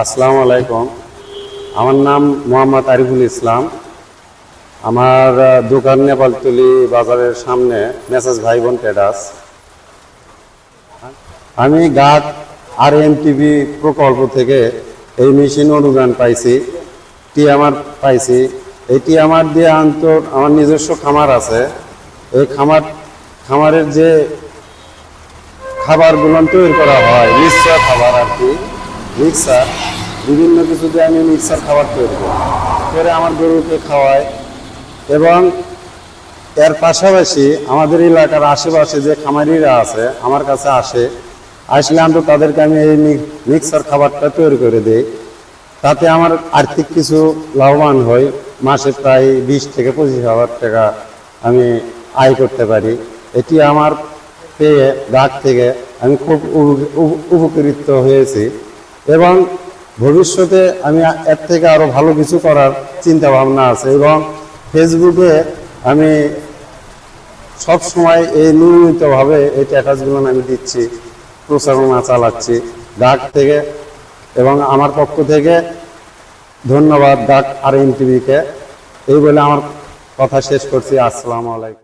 আসসালামু আলাইকুম। আমার নাম মোহাম্মদ আরিফুল ইসলাম। আমার দোকান নেপালতলি বাজারের সামনে মেসাজ ভাই বোন ট্রেডার্স। আমি গাট RMTV প্রকল্প থেকে এই মেশিন অনুদান পাইছি, টিএমআর পাইছি। এই টিএমআর দিয়ে আমার নিজস্ব খামার আছে। এই খামারের যে খাবারগুলো তৈরি করা হয়, মিক্সার খাবার আর কি, মিক্সার বিভিন্ন কিছু দিয়ে আমি মিক্সার খাবার তৈরি করে আমার গরুকে খাওয়াই। এবং এর পাশাপাশি আমাদের এলাকার আশেপাশে যে খামারিরা আছে আমার কাছে আসলে আমি তাদেরকে আমি এই মিক্সার খাবারটা তৈরি করে দিই। তাতে আমার আর্থিক কিছু লাভবান হই। মাসে প্রায় 20 থেকে 25,000 টাকা আমি আয় করতে পারি। এটি আমার পেয়ে ডাক থেকে আমি খুব উপকৃত হয়েছি এবং ভবিষ্যতে আমি এর থেকে আরও ভালো কিছু করার চিন্তা ভাবনা আছে। এবং ফেসবুকে আমি সব সময় এই নিয়মিতভাবে এই স্ট্যাটাসগুলো আমি দিচ্ছি, প্রচারণা চালাচ্ছি ডাক থেকে। এবং আমার পক্ষ থেকে ধন্যবাদ ডাক RMTV কে। এই বলে আমার কথা শেষ করছি। আসসালামু আলাইকুম।